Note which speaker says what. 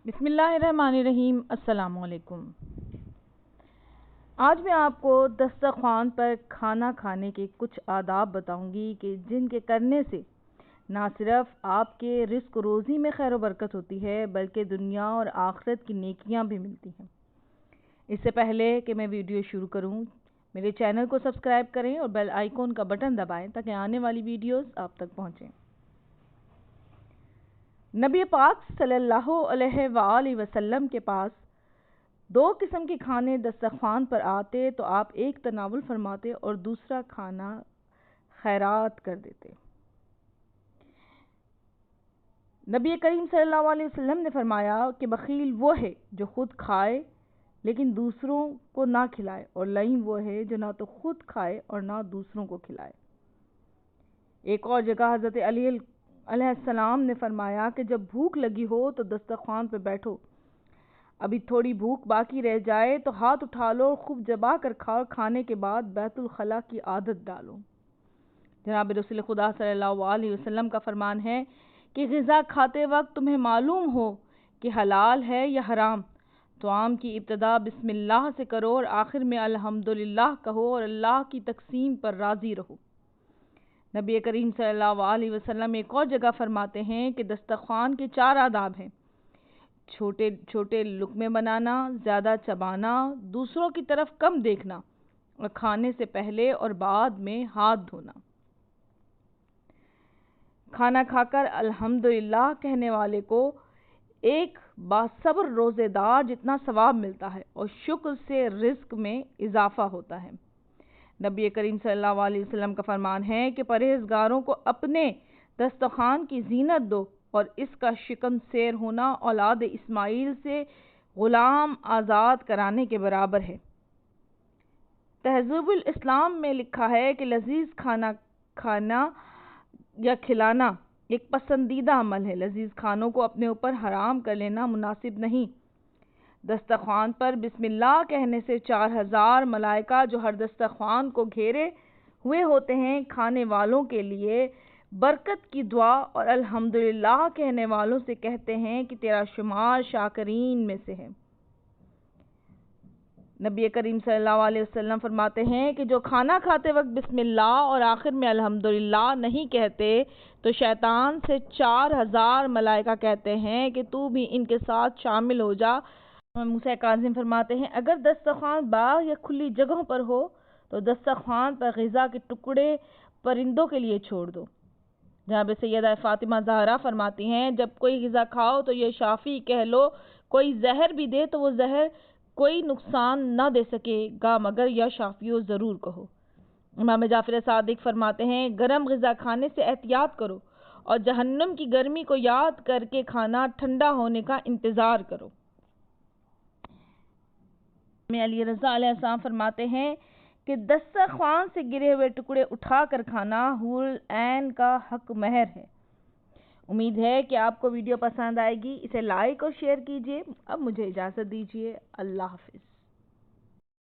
Speaker 1: بسم اللہ الرحمن الرحیم۔ السلام علیکم۔ آج میں آپ کو دسترخوان پر کھانا کھانے کے کچھ آداب بتاؤں گی کہ جن کے کرنے سے نہ صرف آپ کے رزق و روزی میں خیر و برکت ہوتی ہے بلکہ دنیا اور آخرت کی نیکیاں بھی ملتی ہیں۔ اس سے پہلے کہ میں ویڈیو شروع کروں، میرے چینل کو سبسکرائب کریں اور بیل آئیکن کا بٹن دبائیں تاکہ آنے والی ویڈیوز آپ تک پہنچیں۔ نبی پاک صلی اللہ علیہ وآلہ وسلم کے پاس دو قسم کے کھانے دسترخوان پر آتے تو آپ ایک تناول فرماتے اور دوسرا کھانا خیرات کر دیتے۔ نبی کریم صلی اللہ علیہ وسلم نے فرمایا کہ بخیل وہ ہے جو خود کھائے لیکن دوسروں کو نہ کھلائے، اور لعین وہ ہے جو نہ تو خود کھائے اور نہ دوسروں کو کھلائے۔ ایک اور جگہ حضرت علی علیہ السلام نے فرمایا کہ جب بھوک لگی ہو تو دسترخوان پہ بیٹھو، ابھی تھوڑی بھوک باقی رہ جائے تو ہاتھ اٹھا لو، خوب چبا کر کھاؤ، کھانے کے بعد بیت الخلاء کی عادت ڈالو۔ جناب رسول خدا صلی اللہ علیہ وسلم کا فرمان ہے کہ غذا کھاتے وقت تمہیں معلوم ہو کہ حلال ہے یا حرام تو طعام کی ابتدا بسم اللہ سے کرو اور آخر میں الحمدللہ کہو اور اللہ کی تقسیم پر راضی رہو۔ نبی کریم صلی اللہ علیہ وسلم ایک اور جگہ فرماتے ہیں کہ دسترخوان کے 4 آداب ہیں: چھوٹے چھوٹے لقمے بنانا، زیادہ چبانا، دوسروں کی طرف کم دیکھنا اور کھانے سے پہلے اور بعد میں ہاتھ دھونا۔ کھانا کھا کر الحمدللہ کہنے والے کو ایک باصبر روزے دار جتنا ثواب ملتا ہے اور شکر سے رزق میں اضافہ ہوتا ہے۔ نبی کریم صلی اللہ علیہ وسلم کا فرمان ہے کہ پرہیزگاروں کو اپنے دسترخوان کی زینت دو اور اس کا شکم سیر ہونا اولاد اسماعیل سے غلام آزاد کرانے کے برابر ہے۔ تہذیب الاسلام میں لکھا ہے کہ لذیذ کھانا یا کھلانا ایک پسندیدہ عمل ہے۔ لذیذ کھانوں کو اپنے اوپر حرام کر لینا مناسب نہیں۔ دسترخوان پر بسم اللہ کہنے سے 4000 ملائکہ جو ہر دسترخوان کو گھیرے ہوئے ہوتے ہیں کھانے والوں کے لیے برکت کی دعا اور الحمدللہ کہنے والوں سے کہتے ہیں کہ تیرا شمار شاکرین میں سے ہے۔ نبی کریم صلی اللہ علیہ وسلم فرماتے ہیں کہ جو کھانا کھاتے وقت بسم اللہ اور آخر میں الحمدللہ نہیں کہتے تو شیطان سے 4000 ملائکہ کہتے ہیں کہ تو بھی ان کے ساتھ شامل ہو جا۔ موسیٰ کاظم فرماتے ہیں اگر دسترخوان باغ یا کھلی جگہوں پر ہو تو دسترخوان پر غذا کے ٹکڑے پرندوں کے لیے چھوڑ دو۔ جناب سیدہ فاطمہ زہرا فرماتی ہیں جب کوئی غذا کھاؤ تو یہ شافی کہہ لو، کوئی زہر بھی دے تو وہ زہر کوئی نقصان نہ دے سکے گا مگر یا شافیو ضرور کہو۔ امام جعفر صادق فرماتے ہیں گرم غذا کھانے سے احتیاط کرو اور جہنم کی گرمی کو یاد کر کے کھانا ٹھنڈا ہونے کا انتظار کرو۔ علی رضا علیہ السلام فرماتے ہیں کہ دسترخوان سے گرے ہوئے ٹکڑے اٹھا کر کھانا حور العین کا حق مہر ہے۔ امید ہے کہ آپ کو ویڈیو پسند آئے گی، اسے لائک اور شیئر کیجیے۔ اب مجھے اجازت دیجیے، اللہ حافظ۔